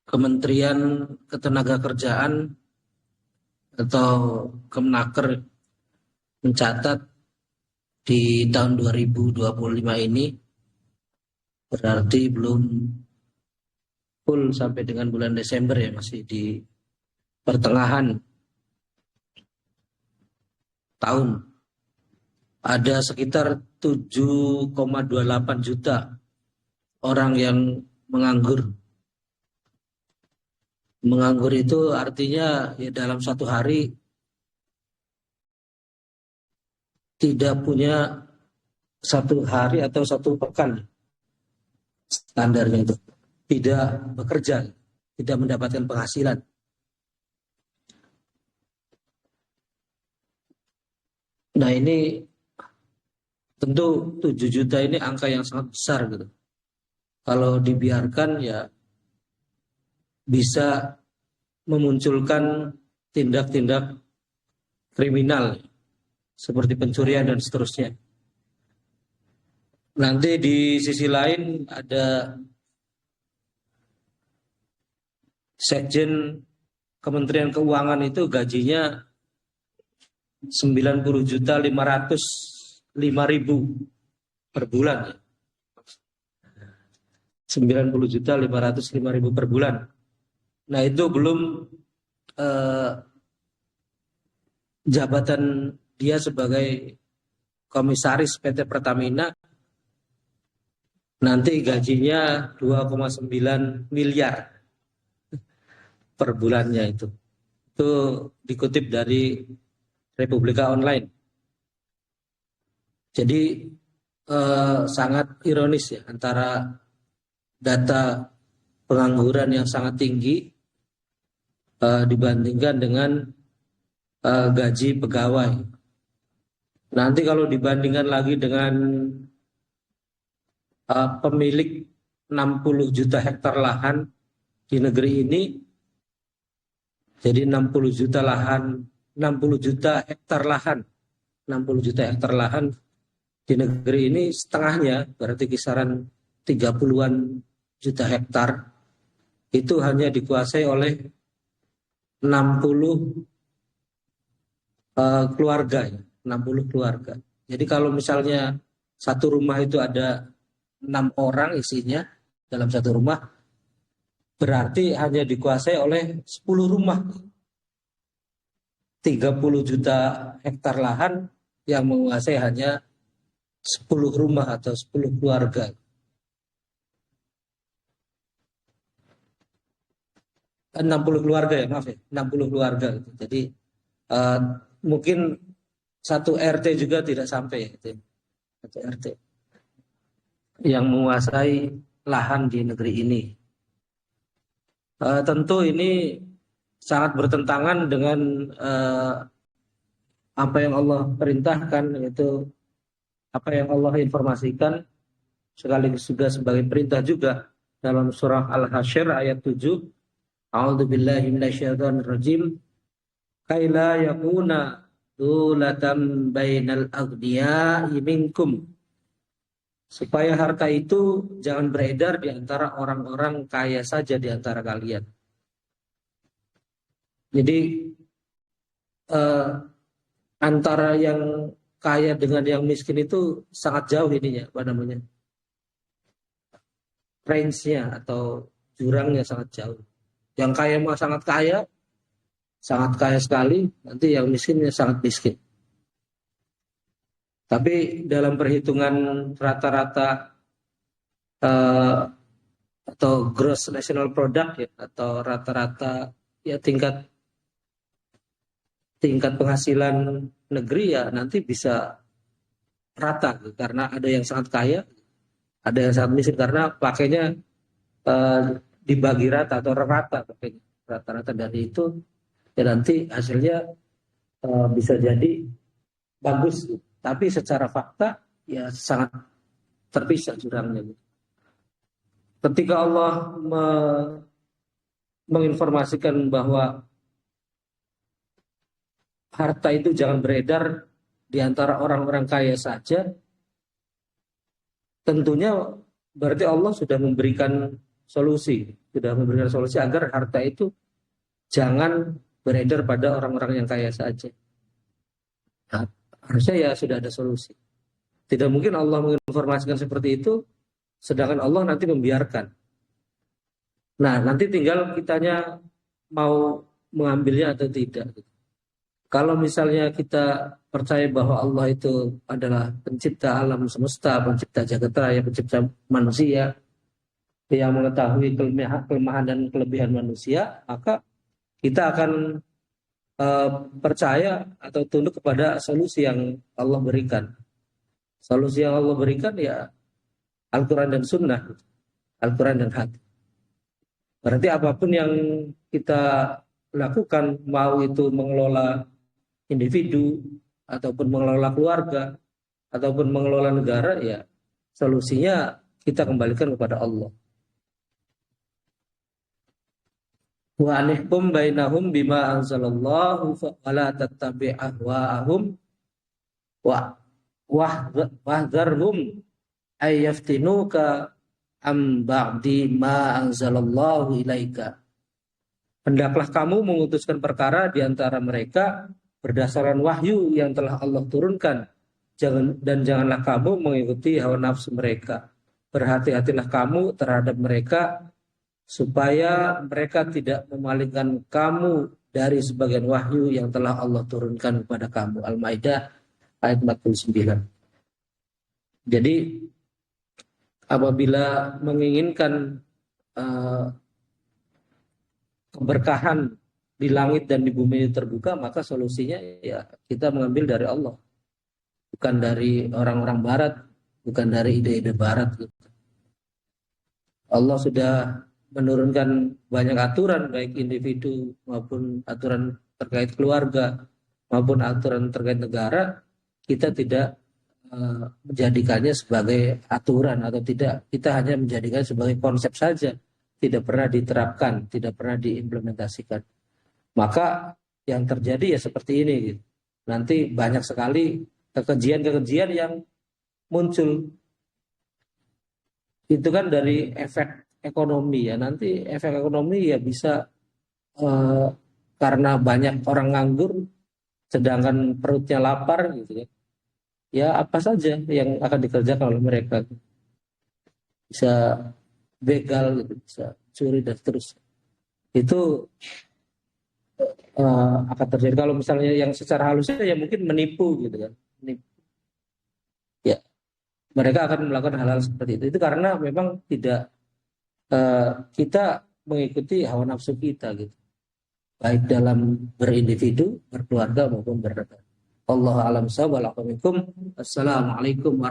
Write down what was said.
Kementerian Ketenagakerjaan atau Kemnaker mencatat di tahun 2025 ini berarti belum full sampai dengan bulan Desember ya, masih di pertengahan tahun. Ada sekitar 7,28 juta orang yang menganggur. Menganggur itu artinya ya dalam satu hari tidak punya satu hari atau satu pekan, standarnya itu tidak bekerja, tidak mendapatkan penghasilan. Nah ini tentu 7 juta ini angka yang sangat besar gitu. Kalau dibiarkan ya bisa memunculkan tindak-tindak kriminal seperti pencurian dan seterusnya. Nanti di sisi lain ada Sekjen Kementerian Keuangan itu gajinya 90.505.000 per bulan. 90.505.000 per bulan. Nah itu belum jabatan dia sebagai komisaris PT Pertamina, nanti gajinya 2,9 miliar per bulannya itu. Itu dikutip dari Republika Online. Jadi sangat ironis ya antara data pengangguran yang sangat tinggi dibandingkan dengan gaji pegawai. Nanti kalau dibandingkan lagi dengan pemilik 60 juta hektar lahan di negeri ini, jadi 60 juta hektar lahan di negeri ini, setengahnya berarti kisaran 30-an juta hektar itu hanya dikuasai oleh 60 keluarga ya, 60 keluarga. Jadi kalau misalnya satu rumah itu ada 6 orang isinya dalam satu rumah, berarti hanya dikuasai oleh 10 rumah. 30 juta hektar lahan yang menguasai hanya 10 rumah atau 10 keluarga. Eh, 60 keluarga ya, maaf ya, 60 keluarga gitu. Jadi mungkin satu RT juga tidak sampai ya, gitu. Satu RT yang menguasai lahan di negeri ini. Tentu ini sangat bertentangan dengan apa yang Allah perintahkan, yaitu apa yang Allah informasikan, sekaligus juga sebagai perintah juga dalam surah Al-Hasyr ayat 7. A'udzubillahi minasyaitonirrajim. Kaila yakuna dulatan bainal aghniya'i minkum. Supaya harta itu jangan beredar di antara orang-orang kaya saja di antara kalian. Jadi antara yang kaya dengan yang miskin itu sangat jauh ininya, apa namanya, range-nya atau jurangnya sangat jauh. Yang kaya mah sangat kaya sekali, nanti yang miskinnya sangat miskin. Tapi dalam perhitungan rata-rata atau gross national product ya, atau rata-rata ya tingkat penghasilan negeri ya nanti bisa rata gitu. Karena ada yang sangat kaya, ada yang sangat miskin, karena pakainya dibagi rata atau rata pakainya. Rata-rata dari itu ya nanti hasilnya bisa jadi bagus gitu. Tapi secara fakta ya sangat terpisah jurangnya gitu. Ketika Allah menginformasikan bahwa harta itu jangan beredar di antara orang-orang kaya saja, tentunya berarti Allah sudah memberikan solusi, sudah memberikan solusi agar harta itu jangan beredar pada orang-orang yang kaya saja. Nah, harusnya ya sudah ada solusi. Tidak mungkin Allah menginformasikan seperti itu, sedangkan Allah nanti membiarkan. Nah, nanti tinggal kitanya mau mengambilnya atau tidak. Kalau misalnya kita percaya bahwa Allah itu adalah pencipta alam semesta, pencipta jagat raya, pencipta manusia, yang mengetahui kelemahan dan kelebihan manusia, maka kita akan percaya atau tunduk kepada solusi yang Allah berikan. Solusi yang Allah berikan ya Al-Quran dan Sunnah, Al-Quran dan hati. Berarti apapun yang kita lakukan, mau itu mengelola individu, ataupun mengelola keluarga, ataupun mengelola negara, ya solusinya kita kembalikan kepada Allah. Wa anihkum bainahum bima anzalallahu wa la tattabi' ahwa'ahum wa wahdharhum ayyaftinuka am ba'di ma anzalallahu ilaika. Hendaklah kamu mengutuskan perkara di antara mereka berdasarkan wahyu yang telah Allah turunkan, dan janganlah kamu mengikuti hawa nafsu mereka. Berhati-hatilah kamu terhadap mereka supaya mereka tidak memalingkan kamu dari sebagian wahyu yang telah Allah turunkan kepada kamu. Al-Maidah ayat 49. Jadi apabila menginginkan keberkahan di langit dan di bumi terbuka, maka solusinya ya kita mengambil dari Allah, bukan dari orang-orang barat, bukan dari ide-ide barat. Allah sudah menurunkan banyak aturan, baik individu maupun aturan terkait keluarga maupun aturan terkait negara. Kita tidak menjadikannya sebagai aturan atau tidak, kita hanya menjadikan sebagai konsep saja, tidak pernah diterapkan, tidak pernah diimplementasikan. Maka yang terjadi ya seperti ini gitu. Nanti banyak sekali kekejian-kekejian yang muncul. Itu kan dari efek ekonomi ya. Nanti efek ekonomi ya bisa karena banyak orang nganggur sedangkan perutnya lapar gitu ya. Ya apa saja yang akan dikerjakan oleh mereka. Bisa begal gitu, bisa curi dan seterusnya. Itu akan terjadi. Kalau misalnya yang secara halusnya ya mungkin menipu gitu kan. Menipu. Ya, mereka akan melakukan hal-hal seperti itu. Itu karena memang tidak kita mengikuti hawa nafsu kita gitu, baik dalam berindividu, berkeluarga maupun bernegara. Allahu a'lam bishawab. Assalamualaikum warahmatullahi wabarakatuh.